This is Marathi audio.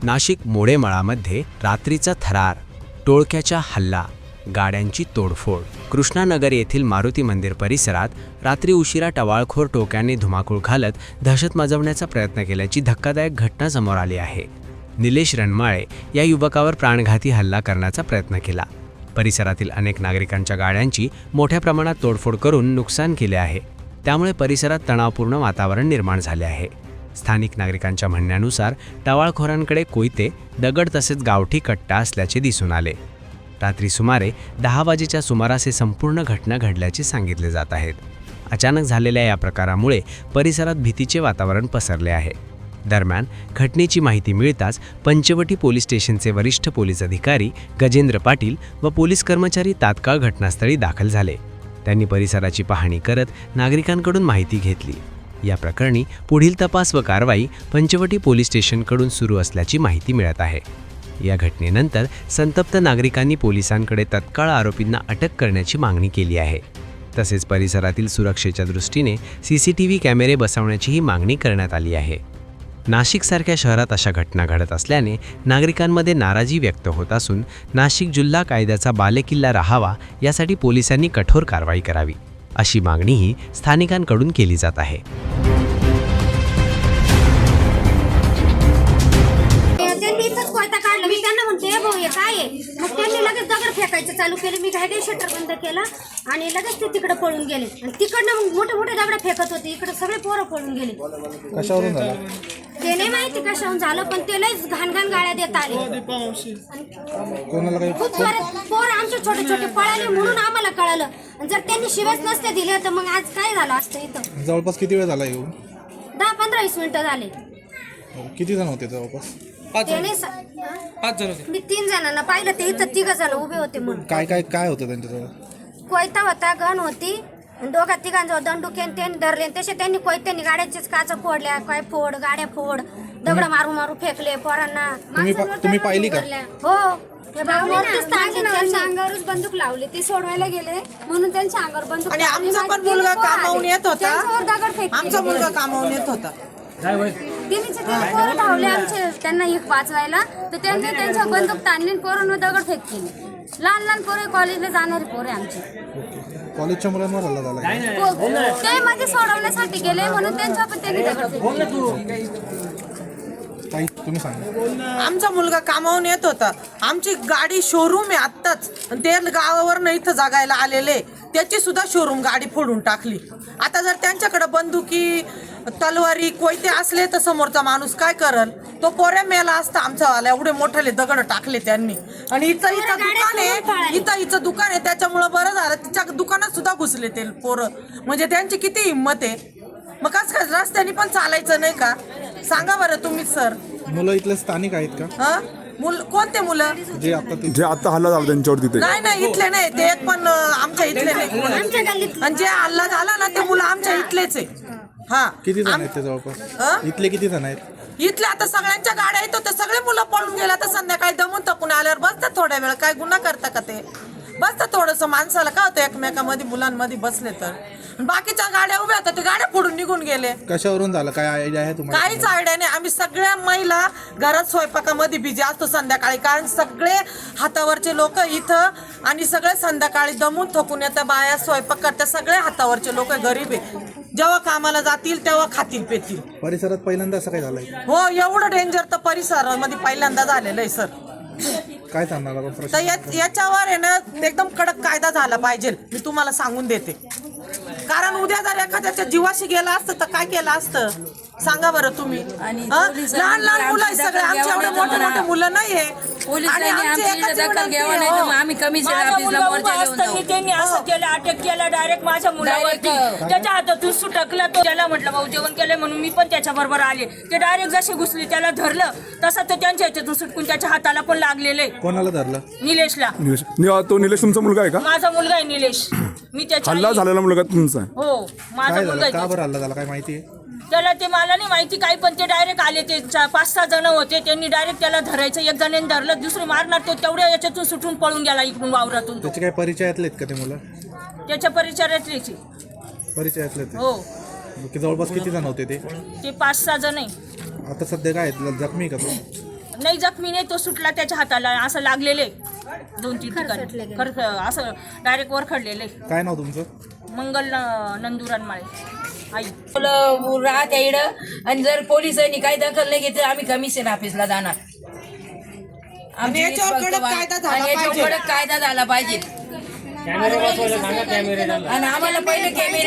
नाशिक मोडेमळामध्ये रात्रीचा थरार, टोळक्याचा हल्ला, गाड्यांची तोडफोड। कृष्णानगर येथील मारुती मंदिर परिसरात रात्री उशिरा टवाळखोर टोळक्यांनी धुमाकूळ घालत दहशत माजवण्याचा प्रयत्न केल्याची धक्कादायक घटना समोर आली आहे। निलेश रणमाळे या युवकावर प्राणघाती हल्ला करण्याचा प्रयत्न केला। परिसरातील अनेक नागरिकांच्या गाड्यांची मोठ्या प्रमाणात तोडफोड करून नुकसान केले आहे। त्यामुळे परिसरात तणावपूर्ण वातावरण निर्माण झाले आहे। स्थानिक नागरिकांच्या म्हणण्यानुसार टवाळखोरांकडे कोयते, दगड तसेच गावठी कट्टा असल्याचे दिसून आले। रात्री सुमारे 10 वाजेच्या सुमारास हे संपूर्ण घटना घडल्याचे सांगितले जात आहेत। अचानक झालेल्या या प्रकारामुळे परिसरात भीतीचे वातावरण पसरले आहे। दरम्यान घटनेची माहिती मिळताच पंचवटी पोलीस स्टेशनचे वरिष्ठ पोलीस अधिकारी गजेंद्र पाटील व पोलीस कर्मचारी तात्काळ घटनास्थळी दाखल झाले। त्यांनी परिसराची पाहणी करत नागरिकांकडून माहिती घेतली। या प्रकरणी पुढील तपास व कारवाई पंचवटी पोलीस स्टेशनकडून सुरू असल्याची माहिती मिळत आहे। या घटनेनंतर संतप्त नागरिकांनी पोलिसांकडे तत्काळ आरोपींना अटक करण्याची मागणी केली आहे। तसेच परिसरातील सुरक्षेच्या दृष्टीने CCTV कॅमेरे बसवण्याचीही मागणी करण्यात आली आहे। नाशिकसारख्या शहरात अशा घटना घडत असल्याने नागरिकांमध्ये नाराजी व्यक्त होत असून नाशिक जिल्हा कायद्याचा बालेकिल्ला राहावा यासाठी पोलिसांनी कठोर कारवाई करावी अशी मागणीही स्थानिकांकडून केली जात आहे। मी त्यांना म्हणते भाऊ हे काय आहे, मग त्यांनी लगेच दगड फेकायचं चालू केले। मी काय शटर बंद केला आणि लगेच ते तिकडे पळून गेले आणि तिकडनं मग मोठे मोठे दगड फेकत होते। इकडे सगळे पोरं पळून गेले। कशावरून झालं ते नाही माहिती कशावरून झालं, पण ते लयच घाण गाळ्या देत आले। कोणाला काही खूप सारे पोरं आमचे छोटे छोटे पळाले म्हणून आम्हाला कळलं। आणि जर त्यांनी शिवेच नसते दिले तर मग आज काय झालं असतं। इथं जवळपास किती वेळ झाला येऊन? 10-15-20 मिनिटं झाले। किती जण होते जवळपास? 5 जण होते। मी 3 जणांना पाहिलं, ते इथं 3 जण उभे होते म्हणून। काय होतं त्यांच्याजवळ? कोयता होता, गण होती, दोघा तिघांजवळ दंडुके त्यांनी धरले। तसे त्यांनी कोयत्यांनी गाड्यांचीच काचा फोडल्या, काय फोड, गाड्या फोड, दगड मारू मारू फेकले पोरांना। तुम्ही पाहिली का? हो, त्यांच्या अंगावरच बंदूक लावली, ती सोडवायला गेले म्हणून त्यांच्या अंगावर बंदूक। आणि आमचा पण मुलगा कामावून येत होता, दगड फेकले। आमचा मुलगा कामावून येत होता। पोरं धावले आमचे त्यांना एक वाचवायला, तर त्यांनी त्यांच्या बंदूक ताणली, पोरांना दगड फेक केली। लहान लहान पोरे, कॉलेजला जाणारे पोरे आमचे। कॉलेजच्या मुलांवर हल्ला झाला? ते मध्ये सोडवण्यासाठी गेले म्हणून त्यांच्या पण त्यांनी दगड फेकले। ताई तुम्ही सांगा। आमचा मुलगा कामावून येत होता, आमची गाडी शोरूम आहे आत्ताच, ते गावावरनं इथं जागायला आलेले, त्याची सुद्धा शोरूम गाडी फोडून टाकली। आता जर त्यांच्याकडे बंदुकी, तलवारी, कोयते असले तर समोरचा माणूस काय करल? तो पोऱ्या मेला असता आमचावाला, एवढे मोठे दगड टाकले त्यांनी। आणि इथं दुकान आहे, इथं दुकान आहे, त्याच्यामुळं बरं झालं तिच्या दुकानात सुद्धा घुसले ते पोरं। म्हणजे त्यांची किती हिंमत आहे। मग कसं काय रस्त्याने पण चालायचं नाही का? सांगा बरं तुम्ही सर। मुलं इथले स्थानिक आहेत का? कोणते मुलं? जे आता हल्ला झाला त्यांच्यावर तिथे? नाही, इथले नाही, ते एक पण आमच्या इथले नाही। आणि जे हल्ला झाला ना ते मुलं आमच्या इथलेच आहे। हा, किती जण आहेत ते जवळपास? इथले किती जण आहेत? इथले आता सगळ्यांच्या गाड्या येतो, तर सगळे मुलं पळून गेला। तर संध्याकाळी दमून थकून आल्यावर बसतात थोड्या वेळ, काय गुन्हा करता का ते? बसतात थोडंसं, माणसाला काय होतं एकमेकांमध्ये मुलांमध्ये बसले तर। बाकीच्या गाड्या उभ्या होत्या, ते गाड्या फोडून निघून गेले। कशावरून झालं, काय आयडिया आहे तुम्हाला? काहीच आयडिया नाही। आम्ही सगळ्या महिला घरात स्वयंपाकामध्ये बिझी असतो संध्याकाळी, कारण सगळे हातावरचे लोक इथं आणि सगळे संध्याकाळी दमून थकून येतात, बाया स्वयंपाक करतात, सगळे हातावरचे लोक गरीब आहे। जेव्हा कामाला जातील तेव्हा खातील पेतील। परिसरात पहिल्यांदा असं काय झालंय? हो, एवढं डेंजर तर परिसरामध्ये पहिल्यांदा झालेलं आहे सर। काय सांगणार तर याच्यावर आहे ना एकदम कडक कायदा झाला पाहिजे, मी तुम्हाला सांगून देते। कारण उद्या जर एखाद्याच्या जीवाशी गेला असतं तर काय केलं असतं सांगा बरं तुम्ही? लहान लहान मुलं आहे सगळे, आमचे एवढे मोठे मोठे मुलं नाहीये। त्यांनी असं केलं, अटक केलं डायरेक्ट माझ्या मुलावरती। त्याच्या हातातून सुटकला, तो त्याला म्हटलं भाऊ जेवण केलंय म्हणून मी पण त्याच्या बरोबर आले। ते डायरेक्ट जसे घुसले त्याला धरलं, तसं तो त्यांच्या ह्याच्यातून सुटकून त्याच्या हाताला पण लागलेलं आहे। कोणाला धरलं? निलेशला। तो निलेश तुमचा मुलगा आहे का? माझा मुलगा आहे निलेश। मी त्याच्या हल्ला झालेला मुलगा तुमचा आहे? हो, माझा मुलगा का आहे। बरं हल्ला झाला काय माहिती आहे? त्याला ते मला नाही माहिती काही, पण ते डायरेक्ट आले, ते 5-6 जण होते, त्यांनी डायरेक्ट त्याला धरायचं, एक जणांनी धरलं, दुसरी मारणार, तो तेवढ्या याच्यातून सुटून पळून गेला इकडून वावरातून। त्याचे काय परिचयातले आहेत का ते मुलं? त्याच्या परिचयातलेच। परिचयातले? हो। जवळपास किती जण होते ते? 5-6 जण आहे। आता सध्या काय जखमी का तो? नाही जखमी नाही, तो सुटला त्याच्या हाताला असं लागलेले 2-3 खरचटले ठिकाणी गेले. खरं असं डायरेक्ट वर खडलेले. काय नाव तुमचं? मंगल नंदुरानमाळे आई. राहत्या इडं आणि जर पोलिसांनी काही दखल नाही घेतली आम्ही कमिशन ऑफिसला जाणार. आमची याच्यावर कडक निष्पक्षता- कायदा झाला आणि याच्यावर पाहिजे. कडक कायदा झाला पाहिजे. आणि आम्हाला पहिले कॅमेरे